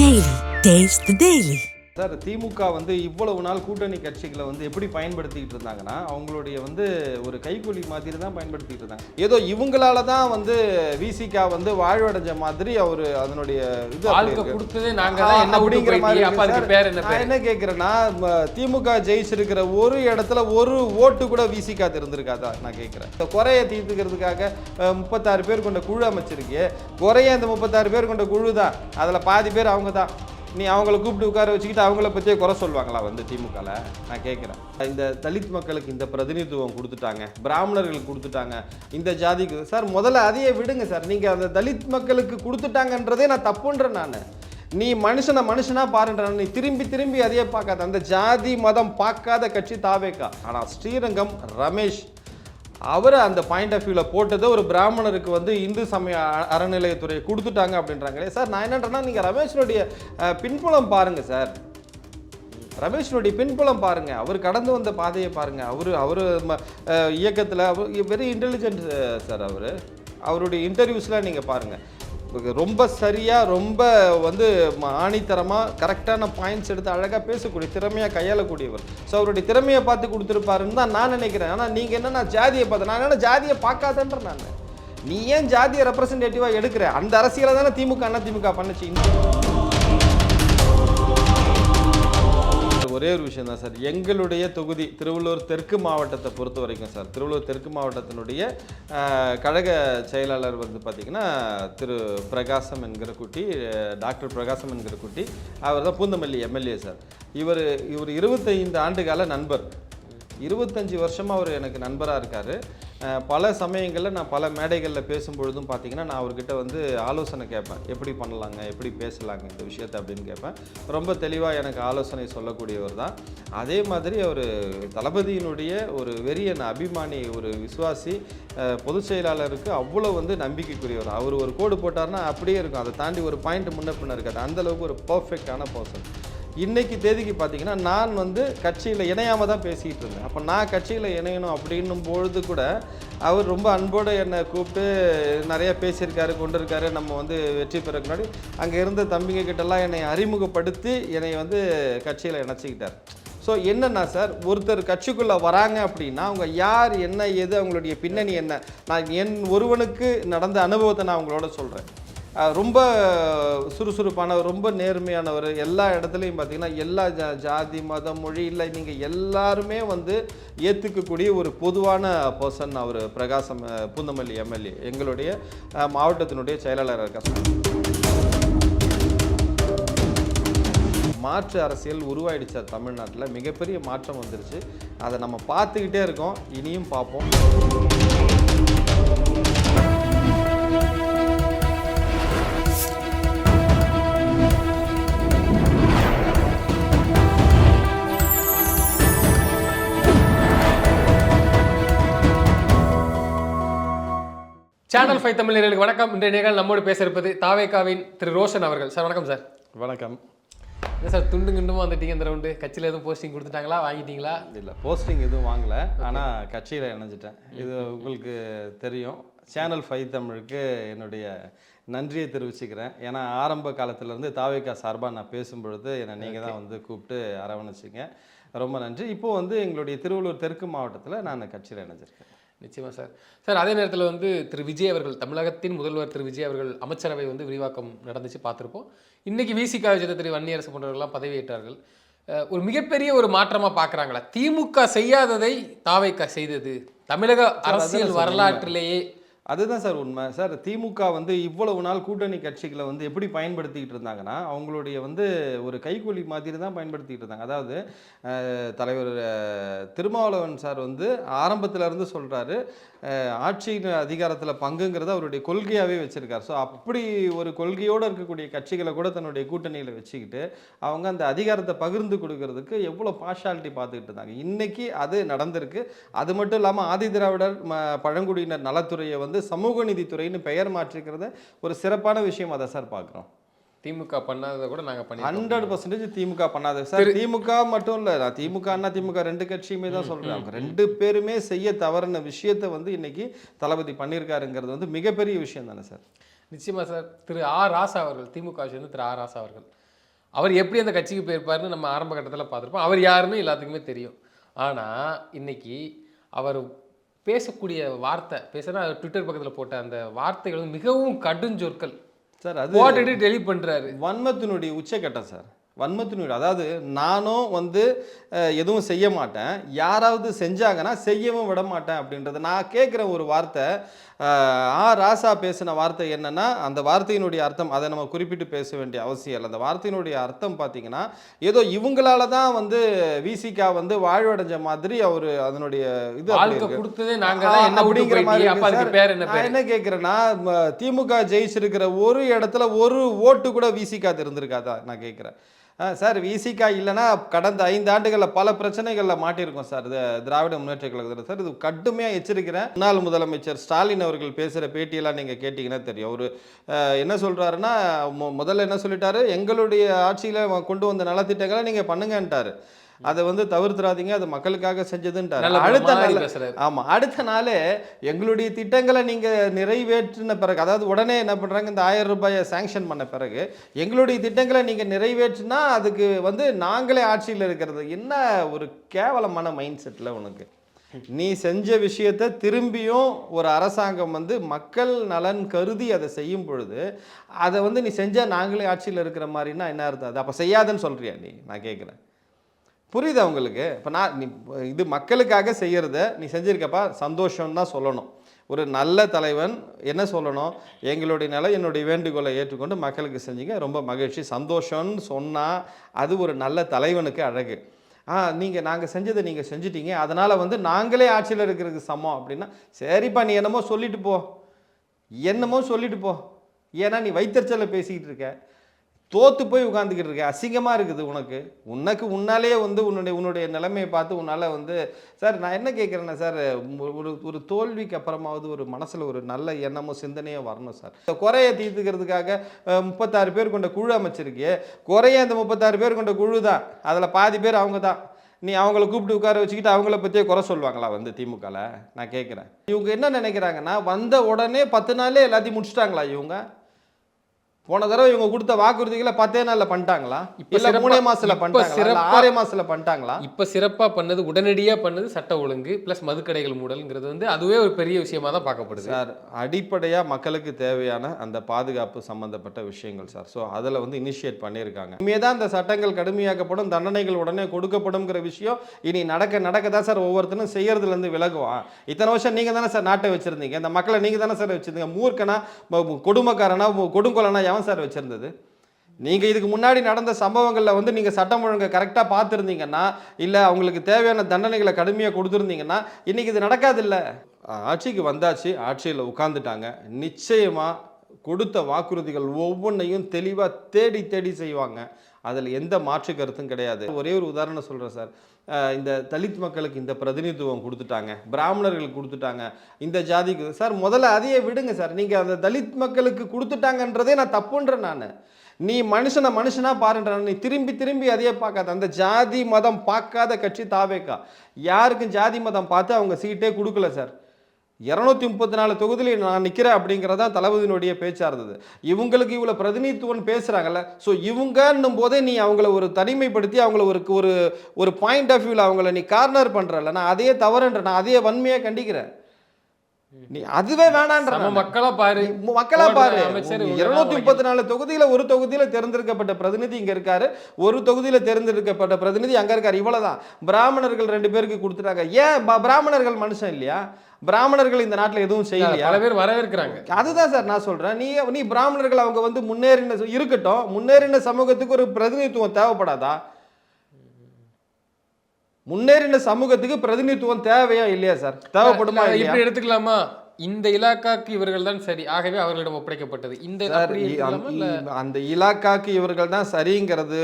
Daily. Taste the Daily. Sir DMK வந்து இவ்வளவு நாள் கூட்டணி கட்சிகளை வந்து எப்படி பயன்படுத்திக்கிட்டு இருந்தாங்கன்னா அவங்களுடைய வந்து ஒரு கைக்கூலி மாதிரி தான் பயன்படுத்திக்கிட்டு இருந்தாங்க. ஏதோ இவங்களால தான் வந்து விசிகா வந்து வாழ்வடைஞ்ச மாதிரி அவர் அதனுடைய இது கொடுத்ததே நாங்க தான் என்ன அப்படிங்கிற மாதிரி. அப்ப அதுக்கு பேர் என்ன? நான் என்ன கேட்கிறேன்னா, திமுக ஜெயிச்சிருக்கிற ஒரு இடத்துல ஒரு ஓட்டு கூட விசிகா இருந்திருக்காதா நான் கேட்கிறேன். குறைய தீர்த்துக்கிறதுக்காக 36 பேர் கொண்ட குழு அமைச்சிருக்கே, குறைய அந்த 36 பேர் கொண்ட குழு தான், அதில் பாதி பேர் அவங்க தான். நீ அவங்கள கூப்பிட்டு உட்கார வச்சுக்கிட்டு அவங்கள பற்றியே குறை சொல்லுவாங்களா வந்து திமுகவில்? நான் கேட்குறேன். இந்த தலித் மக்களுக்கு இந்த பிரதிநிதித்துவம் கொடுத்துட்டாங்க, பிராமணர்களுக்கு கொடுத்துட்டாங்க, இந்த ஜாதிக்கு சார் முதல்ல அதையே விடுங்க சார். நீங்கள் அந்த தலித் மக்களுக்கு கொடுத்துட்டாங்கன்றதே நான் தப்புன்றேன். நான் நீ மனுஷனா பாருன்ற, நீ திரும்பி திரும்பி அதையே பார்க்காத. அந்த ஜாதி மதம் பார்க்காத கட்சி தாவேகா. ஆனால் ஸ்ரீரங்கம் ரமேஷ் அவர் அந்த பாயிண்ட் ஆஃப் வியூவில் போட்டது ஒரு பிராமணருக்கு வந்து இந்து சமய அறநிலையத்துறையை கொடுத்துட்டாங்க அப்படின்றாங்களே சார். நான் என்னன்றேன்னா, நீங்கள் ரமேஷனுடைய பின்புலம் பாருங்கள் சார், ரமேஷனுடைய பின்புலம் பாருங்கள், அவர் கடந்து வந்த பாதையை பாருங்கள். அவர் இயக்கத்தில் வெரி இன்டெலிஜென்ட் சார். அவருடைய இன்டர்வியூஸ்லாம் நீங்கள் பாருங்கள், ரொம்ப சரியாக, ரொம்ப வந்து ஆணித்தரமாக கரெக்டான பாயிண்ட்ஸ் எடுத்து அழகாக பேசக்கூடிய, திறமையாக கையாளக்கூடியவர். ஸோ அவருடைய திறமையை பார்த்து கொடுத்துருப்பாருன்னு தான் நான் நினைக்கிறேன். ஆனால் நீங்கள் என்னென்னா ஜாதியை பார்த்து, நான் என்ன ஜாதியை பார்க்காதன்ற, நான் நீ ஏன் ஜாதியை ரெப்ரசன்டேட்டிவாக எடுக்கிற? அந்த அரசியலை தானே திமுக அதிமுக பண்ணுச்சு. ஒரே ஒரு விஷயம் தான் சார், எங்களுடைய தொகுதி திருவள்ளூர் தெற்கு மாவட்டத்தை பொறுத்த வரைக்கும் சார், திருவள்ளூர் தெற்கு மாவட்டத்தினுடைய கழக செயலாளர் வந்து பார்த்திங்கன்னா திரு பிரகாசம் என்கிற குட்டி, டாக்டர் பிரகாசம் என்கிற குட்டி, அவர் தான் பூந்தமல்லி எம்எல்ஏ சார். இவர் 25 ஆண்டுகால நண்பர், 25 வருஷமாக அவர் எனக்கு நண்பராக இருக்கார். பல சமயங்களில் நான் பல மேடைகளில் பேசும்பொழுதும் பார்த்திங்கன்னா நான் அவர்கிட்ட வந்து ஆலோசனை கேட்பேன், எப்படி பண்ணலாங்க, எப்படி பேசலாங்க இந்த விஷயத்தை அப்படின்னு கேட்பேன். ரொம்ப தெளிவாக எனக்கு ஆலோசனை சொல்லக்கூடியவர் தான். அதே மாதிரி அவர் தளபதியினுடைய ஒரு வெறியன் அபிமானி, ஒரு விசுவாசி, பொதுச் செயலாளருக்கு அவ்வளோ வந்து நம்பிக்கைக்குரியவர். அவர் ஒரு கோடு போட்டார்னா அப்படியே இருக்கும், அதை தாண்டி ஒரு பாயிண்ட் முன்ன பின்ன இருக்காது. அந்தளவுக்கு ஒரு பர்ஃபெக்டான பர்சன். இன்றைக்கி தேதிக்கு பார்த்திங்கன்னா நான் வந்து கட்சியில் இணையாமல் தான் பேசிகிட்டு இருந்தேன். அப்போ நான் கட்சியில் இணையணும் அப்படின்னும் பொழுது கூட அவர் ரொம்ப அன்போடு என்னை கூப்பிட்டு நிறைய பேசியிருக்காரு, கொண்டிருக்காரு. நம்ம வந்து வெற்றி பெறக்கு முன்னாடி அங்கே இருந்த தம்பிங்க கிட்டலாம் என்னை அறிமுகப்படுத்தி என்னை வந்து கட்சியில் இணைச்சிக்கிட்டார். ஸோ என்னென்னா சார், ஒருத்தர் கட்சிக்குள்ளே வராங்க அப்படின்னா அவங்க யார், என்ன, எது, அவங்களுடைய பின்னணி என்ன, நான் என் ஒருவனுக்கு நடந்த அனுபவத்தை நான் அவங்களோட சொல்கிறேன். ரொம்ப சுறுசுறுப்பானவர், ரொம்ப நேர்மையானவர். எல்லா இடத்துலையும் பார்த்திங்கன்னா எல்லா ஜாதி மதம் மொழி இல்லை, நீங்கள் எல்லாருமே வந்து ஏற்றுக்கக்கூடிய ஒரு பொதுவான பர்சன் அவர் பிரகாசம், பூந்தமல்லி எம்எல்ஏ, எங்களுடைய மாவட்டத்தினுடைய செயலாளராக இருக்கார். மாற்று அரசியல் உருவாயிடுச்சு தமிழ்நாட்டில், மிகப்பெரிய மாற்றம் வந்துருச்சு. அதை நம்ம பார்த்துக்கிட்டே இருக்கோம், இனியும் பார்ப்போம். சேனல் 5 தமிழ் நேயர்களுக்கு வணக்கம். இன்றைய நிகழ்ச்சியில் நம்மோடு பேச இருப்பது தாவேகாவின் திரு ரோஷன் அவர்கள். சார் வணக்கம் சார். வணக்கம். என்ன சார் துண்டுமா வந்துட்டீங்க இந்த ரவுண்டு? கட்சியில் எதுவும் போஸ்டிங் கொடுத்துட்டாங்களா, வாங்கிட்டீங்களா? இல்லை, போஸ்டிங் எதுவும் வாங்கலை, ஆனால் கட்சியில் இணைஞ்சிட்டேன். இது உங்களுக்கு தெரியும். சேனல் 5 தமிழுக்கு என்னுடைய நன்றியை தெரிவிச்சுக்கிறேன். ஏன்னா ஆரம்ப காலத்திலேருந்து தாவேகா சார்பாக நான் பேசும்பொழுது என்னை நீங்கள் தான் வந்து கூப்பிட்டு அரவணைச்சிங்க, ரொம்ப நன்றி. இப்போது வந்து எங்களுடைய திருவள்ளூர் தெற்கு மாவட்டத்தில் நான் கட்சியில் இணைஞ்சிருக்கேன். நிச்சயமாக சார். சார் அதே நேரத்தில் வந்து திரு விஜய் அவர்கள், தமிழகத்தின் முதல்வர் திரு விஜய் அவர்கள் அமைச்சரவை வந்து விரிவாக்கம் நடந்துச்சு, பார்த்துருப்போம். இன்றைக்கி விசிகா சேர்ந்த திரு வன்னியரசு போன்றவர்கள்லாம் பதவியேற்றார்கள். ஒரு மிகப்பெரிய ஒரு மாற்றமாக பார்க்குறாங்களா? திமுக செய்யாததை தாவேகா செய்தது தமிழக அரசியல் வரலாற்றிலேயே. அதுதான் சார் உண்மை சார். திமுக வந்து இவ்வளவு நாள் கூட்டணி கட்சிகளை வந்து எப்படி பயன்படுத்திக்கிட்டு இருந்தாங்கன்னா அவங்களுடைய வந்து ஒரு கைக்கூலி மாதிரி தான் பயன்படுத்திக்கிட்டு இருந்தாங்க. அதாவது தலைவர் திருமாவளவன் சார் வந்து ஆரம்பத்திலேருந்து சொல்கிறாரு, ஆட்சியின் அதிகாரத்தில் பங்குங்கிறத அவருடைய கொள்கையாகவே வச்சுருக்கார். ஸோ அப்படி ஒரு கொள்கையோடு இருக்கக்கூடிய கட்சிகளை கூட தன்னுடைய கூட்டணியில் வச்சுக்கிட்டு அவங்க அந்த அதிகாரத்தை பகிர்ந்து கொடுக்கறதுக்கு எவ்வளோ பார்ஷாலிட்டி பார்த்துக்கிட்டு இருந்தாங்க. இன்றைக்கி அது நடந்திருக்கு. அது மட்டும் இல்லாமல் ஆதி திராவிடர் பழங்குடியினர் நலத்துறையை வந்து சமூக நீதித்துறைன்னு பெயர் மாற்றிக்கிறத ஒரு சிறப்பான விஷயம் அதை சார் பார்க்குறோம். திமுக பண்ணாததை கூட நாங்கள் பண்ணி 100% திமுக பண்ணாது சார். திமுக மட்டும் இல்லை, நான் திமுக ரெண்டு கட்சியுமே தான் சொல்கிறேன். அவங்க ரெண்டு பேருமே செய்ய தவறின விஷயத்தை வந்து இன்னைக்கு தளபதி பண்ணியிருக்காருங்கிறது வந்து மிகப்பெரிய விஷயம் தானே சார். நிச்சயமாக சார். திரு ஆர் ராசா அவர்கள், திமுக சேர்ந்து திரு ஆர் ராசா அவர்கள் அவர் எப்படி அந்த கட்சிக்கு போயிருப்பாருன்னு நம்ம ஆரம்ப கட்டத்தில் பார்த்துருப்போம். அவர் யாருன்னு எல்லாத்துக்குமே தெரியும். ஆனால் இன்னைக்கு அவர் பேசக்கூடிய வார்த்தை ட்விட்டர் பக்கத்தில் போட்ட அந்த வார்த்தைகள் வந்து மிகவும் கடுஞ்சொற்கள் சார். அது போட்டுட்டு டெலிட் பண்ணுறாரு. வன்மத்தினுடைய உச்சக்கட்டம் சார். வன்மத்தினுடைய, அதாவது நானும் வந்து எதுவும் செய்ய மாட்டேன், யாராவது செஞ்சாங்கன்னா செய்யவும் விட மாட்டேன் அப்படின்றது. நான் கேட்குற ஒரு வார்த்தை, ராசா பேசின வார்த்தை என்னன்னா, அந்த வார்த்தையினுடைய அர்த்தம் அதை நம்ம குறிப்பிட்டு பேச வேண்டிய அவசியம் இல்லை. அந்த வார்த்தையினுடைய அர்த்தம் பார்த்தீங்கன்னா, ஏதோ இவங்களால தான் வந்து விசிகா வந்து வாழ்வடைஞ்ச மாதிரி அவர் அதனுடைய இது கொடுத்ததே நாங்கள் அப்படிங்கிற மாதிரி. நான் என்ன கேட்குறேன்னா, திமுக ஜெயிச்சிருக்கிற ஒரு இடத்துல ஒரு ஓட்டு கூட விசிகா இருந்திருக்காதா நான் கேட்குறேன். சார், விசிகா இல்லைன்னா கடந்த 5 ஆண்டுகளில் பல பிரச்சனைகளில் மாட்டியிருக்கோம் சார். திராவிட முன்னேற்ற கழகத்தில் சார், இது கடுமையாக எச்சரிக்கிறேன். முன்னாள் முதலமைச்சர் ஸ்டாலின் அவர்கள் பேசுகிற பேட்டியெல்லாம் நீங்கள் கேட்டிங்கன்னா தெரியும். அவர் என்ன சொல்கிறாருன்னா, முதல்ல என்ன சொல்லிட்டாரு, எங்களுடைய ஆட்சியில் கொண்டு வந்த நலத்திட்டங்களை நீங்கள் பண்ணுங்கன்ட்டார். அதை வந்து தவிர்த்துறாதீங்க, அது மக்களுக்காக செஞ்சதுன்ட்டார். அடுத்த நாளே எங்களுடைய திட்டங்களை நீங்கள் நிறைவேற்றின பிறகு, அதாவது உடனே என்ன பண்ணுறாங்க, இந்த 1000 ரூபாயை சாங்ஷன் பண்ண பிறகு எங்களுடைய திட்டங்களை நீங்கள் நிறைவேற்றினா அதுக்கு வந்து நாங்களே ஆட்சியில் இருக்கிறது. என்ன ஒரு கேவலமான மைண்ட் செட்டில் உனக்கு. நீ செஞ்ச விஷயத்தை திரும்பியும் ஒரு அரசாங்கம் வந்து மக்கள் நலன் கருதி அதை செய்யும் பொழுது அதை வந்து நீ செஞ்சால் நாங்களே ஆட்சியில் இருக்கிற மாதிரின்னா என்ன அர்த்தம்? அது அப்போ செய்யாதுன்னு சொல்கிறியா நீ? நான் கேட்குறேன், புரியுதா உங்களுக்கு? இப்போ நீ இது மக்களுக்காக செய்கிறத நீ செஞ்சுருக்கப்பா, சந்தோஷம் தான் சொல்லணும். ஒரு நல்ல தலைவன் என்ன சொல்லணும், எங்களுடைய நிலை என்னுடைய வேண்டுகோளை ஏற்றுக்கொண்டு மக்களுக்கு செஞ்சீங்க, ரொம்ப மகிழ்ச்சி, சந்தோஷம்னு சொன்னால் அது ஒரு நல்ல தலைவனுக்கு அழகு. நாங்கள் செஞ்சதை நீங்கள் செஞ்சிட்டீங்க, அதனால் வந்து நாங்களே ஆட்சியில் இருக்கிறதுக்கு சமம் அப்படின்னா, சரிப்பா நீ என்னமோ சொல்லிட்டு போ, ஏன்னா நீ வைத்தறிச்சலை பேசிக்கிட்டு இருக்க, தோற்று போய் உட்காந்துக்கிட்டு இருக்க, அசிங்கமாக இருக்குது உனக்கு உன்னாலே வந்து உன்னுடைய நிலைமையை பார்த்து உன்னால் வந்து. சார், நான் என்ன கேட்குறேன்னா சார், ஒரு தோல்விக்கு அப்புறமாவது ஒரு மனசில் ஒரு நல்ல எண்ணமோ சிந்தனையோ வரணும் சார். இந்த குறையை தீர்த்துக்கிறதுக்காக 36 பேர் கொண்ட குழு அமைச்சிருக்கே, குறைய அந்த 36 பேர் கொண்ட குழு தான், அதில் பாதி பேர் அவங்க தான். நீ அவங்கள கூப்பிட்டு உட்கார வச்சுக்கிட்டு அவங்கள பற்றியே குறை சொல்லுவாங்களா வந்து திமுகவில்? நான் கேட்குறேன், இவங்க என்ன நினைக்கிறாங்கன்னா, வந்த உடனே 10 நாளே எல்லாத்தையும் முடிச்சிட்டாங்களா இவங்க? போன தடவை இவங்க கொடுத்த வாக்குறுதிகளை 10 நாள்ல பண்ணிட்டாங்களா? இல்ல 3 மாசத்துல பண்ணிட்டாங்களா? 6 மாசத்துல பண்ணிட்டாங்களா? இப்ப சிறப்பா பண்ணது, உடனடியா பண்ணது சட்ட ஒழுங்கு பிளஸ் மதுக்கடைகள் மூடல்ங்கிறது வந்து அதுவே ஒரு பெரிய விஷயமா தான் பார்க்கப்படுது சார். அடிப்படையா மக்களுக்கு தேவையான அந்த பாதுகாப்பு சம்பந்தப்பட்ட விஷயங்கள் சார். ஸோ அதில் வந்து இனிஷியேட் பண்ணியிருக்காங்க. இனிமேதான் இந்த சட்டங்கள் கடுமையாக்கப்படும், தண்டனைகள் உடனே கொடுக்கப்படும்ங்கிற விஷயம் இனி நடக்க தான் சார் ஒவ்வொருத்தரும் செய்யறதுல இருந்து விலகுவான். இத்தனை வருஷம் நீங்க தானே சார் நாட்டை வச்சிருந்தீங்க, இந்த மக்களை நீங்க தானே சார் வச்சிருந்தீங்க. மூர்க்கனா, கொடுமைக்காரனா, கொடுங்கொலனா எவன் சார் வச்சிருந்தது? நீங்க இதுக்கு முன்னாடி நடந்த சம்பவங்கள்ல வந்து நீங்க சட்டம் ஒழுங்கை கரெக்டா பார்த்துருந்தீங்கன்னா, இல்ல அவங்களுக்கு தேவையான தண்டனைகளை கடுமையா கொடுத்துருந்தீங்கன்னா இன்னைக்கு இது நடக்காது. இல்ல, ஆட்சிக்கு வந்தாச்சு, ஆட்சியில் உட்கார்ந்துட்டாங்க, நிச்சயமா கொடுத்த வாக்குறுதிகள் ஒவ்வொன்றையும் தெளிவா தேடி செய்வாங்க. அதில் எந்த மாற்று கருத்தும் கிடையாது. ஒரே ஒரு உதாரணம் சொல்றேன் சார். இந்த தலித் மக்களுக்கு இந்த பிரதிநிதித்துவம் கொடுத்துட்டாங்க, பிராமணர்களுக்கு கொடுத்துட்டாங்க, இந்த ஜாதிக்கு சார். முதல்ல அதையே விடுங்க சார். நீங்கள் அந்த தலித் மக்களுக்கு கொடுத்துட்டாங்கன்றதே நான் தப்புன்றேன். நான் நீ மனுஷனா பாருன்ற, நீ திரும்பி அதையே பார்க்காத. அந்த ஜாதி மதம் பார்க்காத கட்சி தாவேகா. யாருக்கும் ஜாதி மதம் பார்த்து அவங்க சீட்டே கொடுக்கல சார். 234 தொகுதியில் நான் நிற்கிறேன் அப்படிங்கிறதா தளபதியினுடைய பேச்சாக இருந்தது. இவங்களுக்கு இவ்வளோ பிரதிநிதித்துவம் பேசுகிறாங்கல்ல, ஸோ இவங்கன்னும் போதே நீ அவங்கள ஒரு தனிமைப்படுத்தி அவங்கள ஒரு பாயிண்ட் ஆஃப் வியூவில் அவங்கள நீ கார்னர் பண்ணுறல, நான் அதே தவறுன்ற, நான் அதே வன்மையாக கண்டிக்கிறேன். நீ அதுவே வேணான்ற, மக்களா பாரு 234 தொகுதியில் ஒரு தொகுதியில் தேர்ந்தெடுக்கப்பட்ட பிரதிநிதி இங்க இருக்காரு, ஒரு தொகுதியில் தேர்ந்தெடுக்கப்பட்ட பிரதிநிதி அங்க இருக்காரு, இவ்வளவுதான். பிராமணர்கள் 2 பேருக்கு கொடுத்துட்டாங்க. ஏன் பிராமணர்கள் மனுஷன் இல்லையா? பிராமணர்கள் இந்த நாட்டில் எதுவும் செய்யலையா? பல பேர் வரவேற்கிறாங்க. அதுதான் சார் நான் சொல்றேன். நீ பிராமணர்கள் அவங்க வந்து முன்னேறின இருக்கட்டும், முன்னேறின சமூகத்துக்கு ஒரு பிரதிநிதித்துவம் தேவைப்படாதா? முன்னேறின சமூகத்துக்கு பிரதிநிதித்துவம் தேவையா இல்லையா சார்? தேவைப்படுமா? இப்படி எடுத்துக்கலாமா? இந்த இலாக்காக்கு இவர்கள் தான் சரி, ஆகவே அவர்களிடம் ஒப்படைக்கப்பட்டது. அந்த இலாக்காக்கு இவர்கள் தான் சரிங்கிறது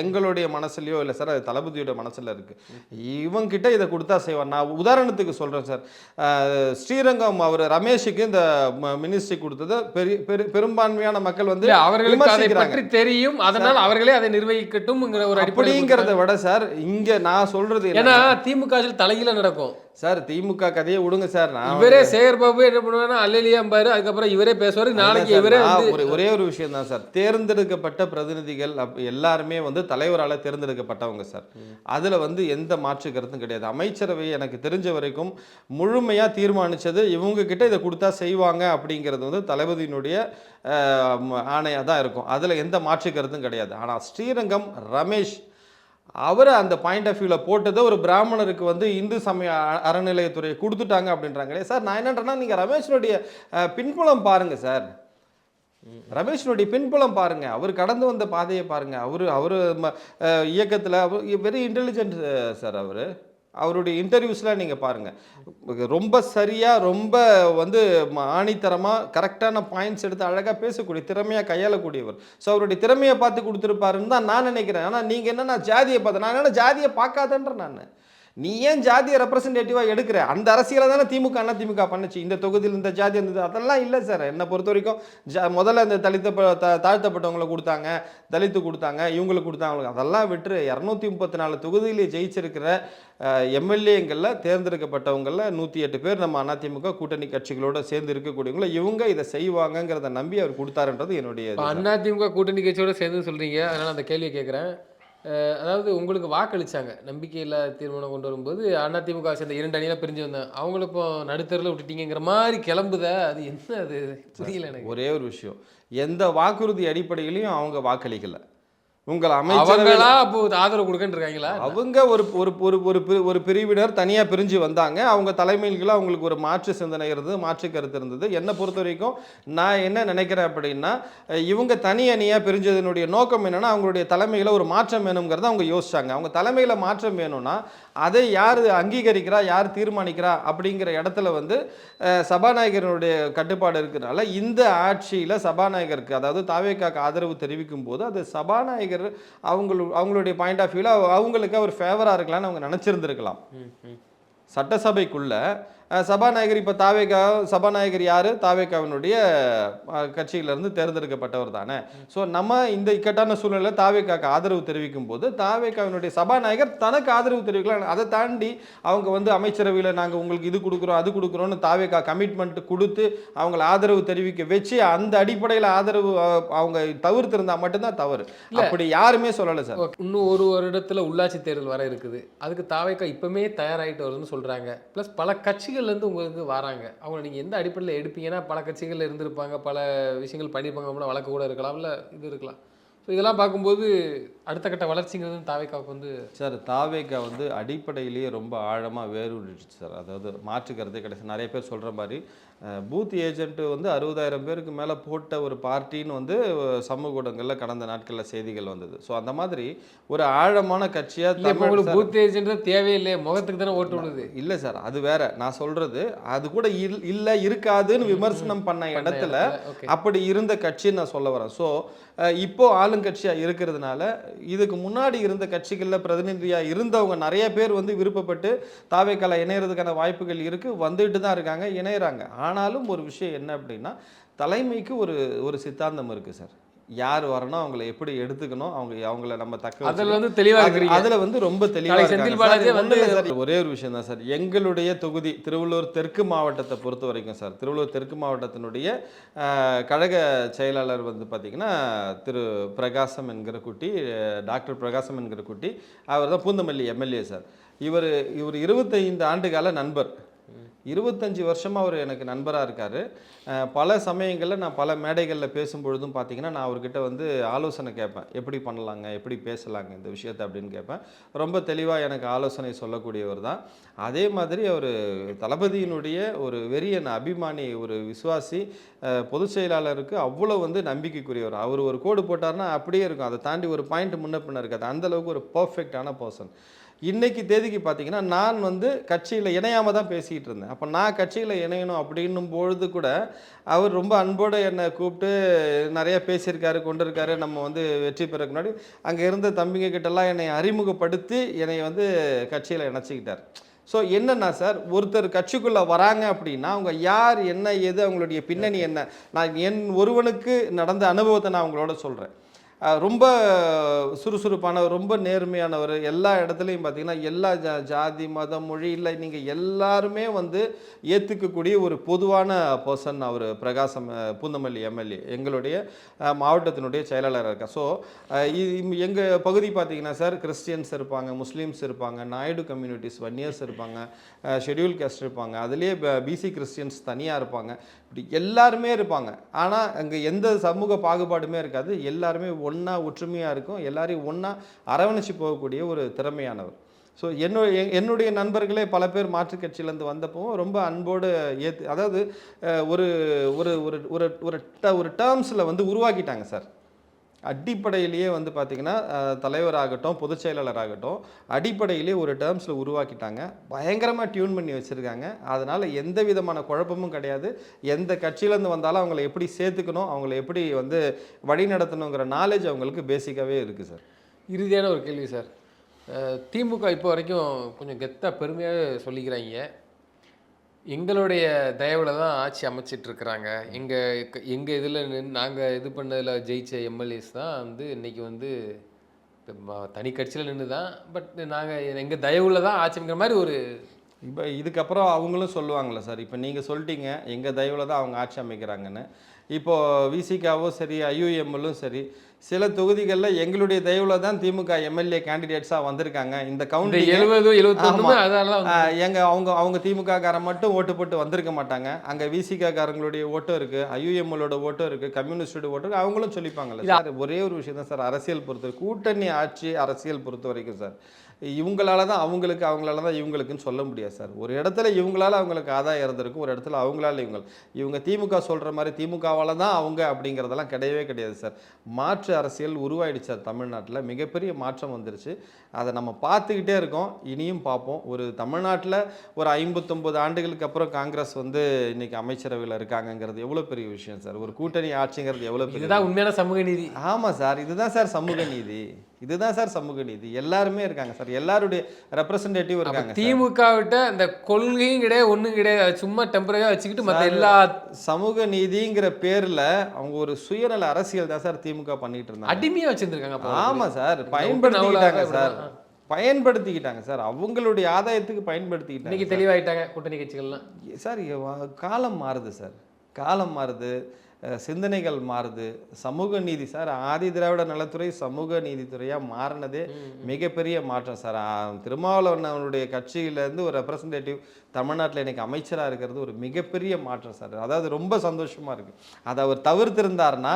எங்களுடைய மனசுலயோ இல்லை சார், அது தளபதியோட மனசுல இருக்கு. இவங்கிட்ட இதை கொடுத்தா செய்வார். நான் உதாரணத்துக்கு சொல்றேன் சார். ஸ்ரீரங்கம் அவர் ரமேஷுக்கு இந்த மினிஸ்ட்ரி கொடுத்தது பெரும்பான்மையான மக்கள் வந்து அவர்களுக்கு அதை பற்றி தெரியும், அதனால் அவர்களே அதை நிர்வகிக்கட்டும் ஒரு அப்படிங்கிறத விட சார், இங்க நான் சொல்றது ஏன்னா திமுக தலையில நடக்கும் சார் திமுக கதையை விடுங்க சார். நான் இவரே சேகர் பாபு என்ன பண்ணுவாருன்னா அல்லலியாம்பாரு, அதுக்கப்புறம் இவரே பேசுவாரு, நாளைக்கு சார், இவரே நான் ஒரே ஒரு விஷயம் தான் சார். தேர்ந்தெடுக்கப்பட்ட பிரதிநிதிகள் எல்லாருமே வந்து தலைவரால் தேர்ந்தெடுக்கப்பட்டவங்க சார். அதுல வந்து எந்த மாற்று கருத்தும் கிடையாது. அமைச்சரவை எனக்கு தெரிஞ்ச வரைக்கும் முழுமையா தீர்மானிச்சது இவங்க கிட்ட இதை கொடுத்தா செய்வாங்க அப்படிங்கிறது வந்து தளபதியினுடைய ஆணையா தான் இருக்கும். அதுல எந்த மாற்று கருத்தும் கிடையாது. ஆனா ஸ்ரீரங்கம் ரமேஷ் அவர் அந்த பாயிண்ட் ஆஃப் வியூவில் போட்டதை ஒரு பிராமணருக்கு வந்து இந்து சமய அறநிலையத்துறையை கொடுத்துட்டாங்க அப்படின்றாங்களே சார். நான் என்னன்றேன்னா, நீங்கள் ரமேஷனுடைய பின்புலம் பாருங்க சார். ரமேஷனுடைய பின்புலம் பாருங்க, அவர் கடந்து வந்த பாதையை பாருங்க. அவர் இயக்கத்தில் அவர் வெரி இன்டெலிஜென்ட் சார். அவருடைய இன்டர்வியூஸ்லாம் நீங்கள் பாருங்கள், ரொம்ப சரியாக, ரொம்ப வந்து ஆணித்தரமாக கரெக்டான பாயிண்ட்ஸ் எடுத்து அழகாக பேசக்கூடிய, திறமையாக கையாளக்கூடியவர். ஸோ அவருடைய திறமையை பார்த்து கொடுத்துருப்பாருன்னு தான் நான் நினைக்கிறேன். ஆனால் நீங்கள் என்னன்னா ஜாதியை பார்த்து, நான் என்ன ஜாதியை பார்க்காதன்றேன் நான். நீ ஏன் ஜாதியை ரெப்ரசன்டேட்டிவாக எடுக்கிற? அந்த அரசியலை தானே திமுக அண்ணா திமுக பண்ணுச்சு. இந்த தொகுதியில் இந்த ஜாதி இருந்தது, அதெல்லாம் இல்லை சார். என்னை பொறுத்த வரைக்கும் முதல்ல இந்த தாழ்த்தப்பட்டவங்களை கொடுத்தாங்க, தலித்து கொடுத்தாங்க, இவங்களுக்கு கொடுத்தாங்க, அதெல்லாம் விட்டு 234 தொகுதியிலே ஜெயிச்சிருக்கிற எம்எல்ஏங்களில் தேர்ந்தெடுக்கப்பட்டவங்களில் 108 பேர் நம்ம அதிமுக கூட்டணி கட்சிகளோடு சேர்ந்து இருக்கக்கூடியவங்கள இவங்க இதை செய்வாங்கங்கிறத நம்பி அவர் கொடுத்தாருன்றது என்னுடைய. அதிமுக கூட்டணி கட்சியோட சேர்ந்து சொல்கிறீங்க, அதனால் அந்த கேள்வியை கேட்குறேன். அதாவது உங்களுக்கு வாக்களிச்சாங்க, நம்பிக்கையில் தீர்மானம் கொண்டு வரும்போது அதிமுக சேர்ந்த 2 அணியில் பிரிஞ்சு வந்தேன், அவங்கள இப்போ நடுத்தரில் விட்டுட்டீங்கிற மாதிரி கிளம்புத. அது என்ன, அது புரியல எனக்கு. ஒரே ஒரு விஷயம், எந்த வாக்குறுதி அடிப்படையிலையும் அவங்க வாக்களிக்கல. உங்கள் அமைச்சர்களா அப்போ ஆதரவு கொடுக்கன்றிருக்காங்களா? அவங்க ஒரு பிரிவினர் தனியாக பிரிஞ்சு வந்தாங்க. அவங்க தலைமையில் அவங்களுக்கு ஒரு மாற்று சிந்தனை இருந்தது, மாற்று கருத்து இருந்தது. என்னை பொறுத்த வரைக்கும் நான் என்ன நினைக்கிறேன் அப்படின்னா, இவங்க தனி அணியாக பிரிஞ்சதனுடைய நோக்கம் என்னென்னா, அவங்களுடைய தலைமையில் ஒரு மாற்றம் வேணுங்கிறத அவங்க யோசிச்சாங்க. அவங்க தலைமையில் மாற்றம் வேணும்னா அதை யார் அங்கீகரிக்கிறா, யார் தீர்மானிக்கிறா அப்படிங்கிற இடத்துல வந்து சபாநாயகருடைய கட்டுப்பாடு இருக்கிறனால இந்த ஆட்சியில் சபாநாயகருக்கு, அதாவது தாவேக்காக்கு ஆதரவு தெரிவிக்கும் போது அது சபாநாயகர் அவங்களுடைய பாயிண்ட் ஆஃப் வியூல அவங்களுக்கு அவர் ஃபேவரா இருக்கலாம்னு அவங்க நினைச்சிருந்திருக்கலாம். சட்டசபைக்குள்ள சபாநாயகர் இப்போ சபாநாயகர் யார்? தாவேக்காவினுடைய கட்சியிலிருந்து தேர்ந்தெடுக்கப்பட்டவர் தானே. ஸோ நம்ம இந்த இக்கட்டான சூழ்நிலையில் தாவேக்காக்கு ஆதரவு தெரிவிக்கும் போது தாவேக்காவினுடைய சபாநாயகர் தனக்கு ஆதரவு தெரிவிக்கலாம். அதை தாண்டி அவங்க வந்து அமைச்சரவையில் நாங்கள் உங்களுக்கு இது கொடுக்குறோம் அது கொடுக்குறோன்னு தாவேக்கா கமிட்மெண்ட் கொடுத்து அவங்களை ஆதரவு தெரிவிக்க வச்சு அந்த அடிப்படையில் ஆதரவு அவங்க தவிர்த்திருந்தால் மட்டும்தான் தவறு. அப்படி யாருமே சொல்லலை சார். இன்னும் ஒரு வருடத்தில் உள்ளாட்சி தேர்தல் வர இருக்குது, அதுக்கு தாவேக்கா இப்பவுமே தயாராகிட்டு வருதுன்னு சொல்கிறாங்க. ப்ளஸ் பல கட்சிகள் இருந்து உங்களுக்கு வராங்க, அவங்க நீங்கள் எந்த அடிப்படையில் எடுப்பீங்கன்னா, பல கட்சிகள் இருந்திருப்பாங்க, பல விஷயங்கள் பண்ணியிருப்பாங்க, அப்படின்னா வழக்கு கூட இருக்கலாம், இல்லை இது இருக்கலாம். ஸோ இதெல்லாம் பார்க்கும்போது அடுத்த கட்ட வளர்ச்சிங்கிறது தாவேக்காவுக்கு வந்து சார், தாவேக்கா வந்து அடிப்படையிலேயே ரொம்ப ஆழமாக வேறுபட்டுச்சு சார். அதாவது மாற்றுக்கிறதே கிடையாது. நிறைய பேர் சொல்கிற மாதிரி பூத் ஏஜென்ட்டு வந்து 60,000 பேருக்கு மேலே போட்ட ஒரு பார்ட்டின்னு வந்து சமூக ஊடகங்களில் கடந்த நாட்களில் செய்திகள் வந்தது. ஸோ அந்த மாதிரி ஒரு ஆழமான கட்சியாக உங்களுக்கு பூத் ஏஜென்ட் தேவையில்லை, முகத்துக்கு தானே ஓட்டு விடுது. இல்லை சார், அது வேற. நான் சொல்கிறது அது கூட இல்லை இருக்காதுன்னு விமர்சனம் பண்ண இடத்துல அப்படி இருந்த கட்சின்னு நான் சொல்ல வரேன். ஸோ இப்போ ஆளுங்கட்சியாக இருக்கிறதுனால இதுக்கு முன்னாடி இருந்த கட்சிகளில் பிரதிநிதியாக இருந்தவங்க நிறைய பேர் வந்து விருப்பப்பட்டு தாவேக்கால இணையறதுக்கான வாய்ப்புகள் இருக்குது, வந்துட்டு தான் இருக்காங்க, இணையறாங்க. ஆனாலும் ஒரு விஷயம் என்ன அப்படின்னா, தலைமைக்கு ஒரு சித்தாந்தம் இருக்குது சார். யார் வரணும், அவங்களை எப்படி எடுத்துக்கணும், அவங்கள நம்ம அதில் வந்து தெளிவாக இருக்கிறீங்க. அதில் வந்து ரொம்ப தெளிவாக. ஒரே ஒரு விஷயம் தான் சார், எங்களுடைய தொகுதி திருவள்ளூர் தெற்கு மாவட்டத்தை பொறுத்த வரைக்கும் சார், திருவள்ளூர் தெற்கு மாவட்டத்தினுடைய கழக செயலாளர் வந்து பார்த்திங்கன்னா திரு பிரகாசம் என்கிற குட்டி, டாக்டர் பிரகாசம் என்கிற குட்டி, அவர் தான் பூந்தமல்லி எம்எல்ஏ சார். இவர் 25 ஆண்டுகால நண்பர், 25 வருஷமாக அவர் எனக்கு நண்பராக இருக்கார். பல சமயங்களில் நான் பல மேடைகளில் பேசும்பொழுதும் பார்த்தீங்கன்னா, நான் அவர்கிட்ட வந்து ஆலோசனை கேட்பேன், எப்படி பண்ணலாங்க, எப்படி பேசலாங்க இந்த விஷயத்தை அப்படின்னு கேட்பேன். ரொம்ப தெளிவாக எனக்கு ஆலோசனை சொல்லக்கூடியவர் தான். அதே மாதிரி அவர் தளபதியினுடைய ஒரு வெறியன் அபிமானி, ஒரு விசுவாசி, பொதுச் செயலாளருக்கு அவ்வளோ வந்து நம்பிக்கைக்குரியவர். அவர் ஒரு கோடு போட்டார்னா அப்படியே இருக்கும், அதை தாண்டி ஒரு பாயிண்ட் முன்ன பின்ன இருக்காது. அந்தளவுக்கு ஒரு பர்ஃபெக்டான பர்சன். இன்றைக்கி தேதிக்கு பார்த்தீங்கன்னா, நான் வந்து கட்சியில் இணையாமல் தான் பேசிக்கிட்டு இருந்தேன். அப்போ நான் கட்சியில் இணையணும் அப்படின்னும் பொழுது கூட அவர் ரொம்ப அன்போடு என்னை கூப்பிட்டு நிறைய பேசியிருக்காரு, கொண்டிருக்காரு. நம்ம வந்து வெற்றி பெறக்கு முன்னாடி அங்கே இருந்த தம்பிங்க கிட்டலாம் என்னை அறிமுகப்படுத்தி என்னை வந்து கட்சியில் இணைச்சிக்கிட்டார். ஸோ என்னென்னா சார், ஒருத்தர் கட்சிக்குள்ளே வராங்க அப்படின்னா அவங்க யார், என்ன, எது, அவங்களுடைய பின்னணி என்ன, நான் ஒருவனுக்கு நடந்த அனுபவத்தை நான் அவங்களோட சொல்கிறேன். ரொம்ப சுறுசுறுப்பானவர், ரொம்ப நேர்மையானவர். எல்லா இடத்துலையும் பார்த்தீங்கன்னா எல்லா ஜாதி மதம் மொழி இல்லை, நீங்கள் எல்லாருமே வந்து ஏற்றுக்கக்கூடிய ஒரு பொதுவான பர்சன் அவர். பிரகாசம் பூந்தமல்லி எம்எல்ஏ எங்களுடைய மாவட்டத்தினுடைய செயலாளராக இருக்கார். ஸோ எங்கள் பகுதி பார்த்தீங்கன்னா சார், கிறிஸ்டியன்ஸ் இருப்பாங்க, முஸ்லீம்ஸ் இருப்பாங்க, நாயுடு கம்யூனிட்டிஸ், வன்னியர்ஸ் இருப்பாங்க, ஷெட்யூல் காஸ்ட் இருப்பாங்க, அதுலேயே பிசி கிறிஸ்டியன்ஸ் தனியாக இருப்பாங்க. இப்படி எல்லாருமே இருப்பாங்க. ஆனால் அங்கே எந்த சமூக பாகுபாடுமே இருக்காது. எல்லாருமே ஒன்றா ஒற்றுமையாக இருக்கும். எல்லாரையும் ஒன்றா அரவணைச்சு போகக்கூடிய ஒரு திறமையானவர். ஸோ என்னுடைய நண்பர்களே பல பேர் மாற்றுக் கட்சியிலேருந்து வந்தப்போ ரொம்ப அன்போடு அதாவது ஒரு ஒரு ஒரு ஒரு டேர்ம்ஸில் வந்து உருவாக்கிட்டாங்க சார். அடிப்படையிலேயே வந்து பார்த்திங்கன்னா தலைவராகட்டும், பொதுச் செயலாளராகட்டும், அடிப்படையிலேயே ஒரு டேர்ம்ஸில் உருவாக்கிட்டாங்க. பயங்கரமாக டியூன் பண்ணி வச்சுருக்காங்க. அதனால் எந்த விதமான குழப்பமும் கிடையாது. எந்த கட்சியிலேருந்து வந்தாலும் அவங்கள எப்படி சேர்த்துக்கணும், அவங்கள எப்படி வந்து வழி நடத்தணுங்கிற நாலேஜ் அவங்களுக்கு பேசிக்காகவே இருக்குது சார். இறுதியான ஒரு கேள்வி சார். திமுக இப்போ வரைக்கும் கொஞ்சம் கெத்தாக பெருமையாக சொல்லிக்கிறாங்க, எங்களுடைய தயவில் தான் ஆட்சி அமைச்சிட்ருக்குறாங்க, எங்கள் இதில் நாங்கள் இது பண்ணதில் ஜெயிச்ச எம்எல்ஏஸ் தான் வந்து இன்றைக்கி வந்து தனி கட்சியில் நின்று தான், பட் நாங்கள் எங்கள் தயவில் தான் ஆட்சிங்கிற மாதிரி ஒரு இப்போ இதுக்கப்புறம் அவங்களும் சொல்லுவாங்களே சார். இப்போ நீங்கள் சொல்லிட்டீங்க எங்கள் தயவில் தான் அவங்க ஆட்சி அமைக்கிறாங்கன்னு. இப்போது விசிகாவும் சரி, ஐயுஎம்எல்லும் சரி, சில தொகுதிகளில் எங்களுடைய தயவில் தான் திமுக எம்எல்ஏ கேண்டிடேட்ஸாக வந்திருக்காங்க. இந்த கவுண்ட் 70 அவங்க திமுக காரன் மட்டும் ஓட்டு போட்டு வந்திருக்க மாட்டாங்க. அங்கே விசிகா காரங்களுடைய ஓட்டும் இருக்குது, ஐயுஎம்எல்லோட ஓட்டும் இருக்குது, கம்யூனிஸ்டோட ஓட்டும் இருக்குது. அவங்களும் சொல்லிப்பாங்கல்ல சார். ஒரே ஒரு விஷயம் தான் சார், அரசியல் பொறுத்த கூட்டணி ஆட்சி அரசியல் பொறுத்த வரைக்கும் சார், இவங்களால தான் அவங்களுக்கு, அவங்களால தான் இவங்களுக்குன்னு சொல்ல முடியாது சார். ஒரு இடத்துல இவங்களால அவங்களுக்கு ஆதாயம் இருந்திருக்கும், ஒரு இடத்துல அவங்களால இவங்க திமுக சொல்கிற மாதிரி திமுகவால் தான் அவங்க அப்படிங்கிறதெல்லாம் கிடையவே கிடையாது சார். மாற்று அரசியல் உருவாயிடுச்சு சார் தமிழ்நாட்டில். மிகப்பெரிய மாற்றம் வந்துருச்சு. அதை நம்ம பார்த்துக்கிட்டே இருக்கோம், இனியும் பார்ப்போம். ஒரு தமிழ்நாட்டில் ஒரு 59 ஆண்டுகளுக்கு அப்புறம் காங்கிரஸ் வந்து இன்னைக்கு அமைச்சரவையில் இருக்காங்கங்கிறது எவ்வளோ பெரிய விஷயம் சார். ஒரு கூட்டணி ஆட்சிங்கிறது எவ்வளோ பெரிய, இதுதான் உண்மையான சமூக நீதி. ஆமாம் சார், இதுதான் சார் சமூக நீதி. இதுதான் சார் சமூக நீதி. எல்லாருமே இருக்காங்க சார், எல்லாருடைய ரெப்ரசன்டேட்டிவ் இருக்காங்க. திமுக விட்ட அந்த கொள்கையும் கிடையாது, ஒன்றும் கிடையாது, சும்மா டெம்பரரியாக வச்சுக்கிட்டு மற்ற எல்லா சமூக நீதிங்கிற பேரில் அவங்க ஒரு சுயநல அரசியல் தான் சார் திமுக பண்ணிட்டு இருந்தாங்க. அடிமையாக வச்சிருந்துருக்காங்க. ஆமாம் சார், பயன்படுத்திக்கிட்டாங்க சார், அவங்களுடைய ஆதாயத்துக்கு பயன்படுத்திக்கிட்டாங்க. இன்னைக்கு தெளிவாயிட்டாங்க கூட்டணி கட்சிகள்லாம் சார். காலம் மாறுது சார், காலம் மாறுது, சிந்தனைகள் மாறுது. சமூக நீதி சார், ஆதி திராவிட நலத்துறை சமூக நீதித்துறையாக மாறினதே மிகப்பெரிய மாற்றம் சார். திருமாவளவன் அவருடைய கட்சியிலேருந்து ஒரு ரெப்ரசன்டேட்டிவ் தமிழ்நாட்டில் இன்றைக்கி அமைச்சராக இருக்கிறது ஒரு மிகப்பெரிய மாற்றம் சார். அதாவது ரொம்ப சந்தோஷமாக இருக்குது. அதை அவர் தவிர்த்திருந்தார்னா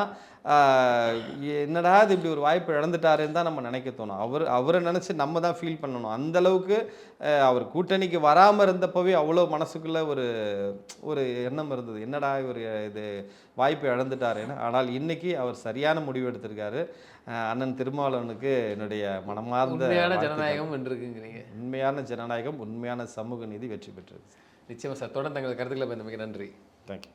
என்னடா இது இப்படி ஒரு வாய்ப்பு இழந்துட்டாருன்னு தான் நம்ம நினைக்க தோணும். அவரை நினச்சி நம்ம தான் ஃபீல் பண்ணணும். அந்தளவுக்கு அவர் கூட்டணிக்கு வராமல் இருந்தப்போவே அவ்வளோ மனசுக்குள்ளே ஒரு எண்ணம் இருந்தது, என்னடா இவர் இது வாய்ப்பு இழந்துட்டாருன்னு. ஆனால் இன்னைக்கு அவர் சரியான முடிவு எடுத்திருக்காரு. அண்ணன் திருமாவளவனுக்கு என்னுடைய மனமார்ந்த ஜனநாயகம் வென்றிருக்குங்கிறீங்க. உண்மையான ஜனநாயகம், உண்மையான சமூக நீதி வெற்றி பெற்றிருக்கு. நிச்சயமாக சார். தொடர்ந்து தங்கள் கருத்துக்களை பயந்தமைக்கு நன்றி. தேங்க்யூ.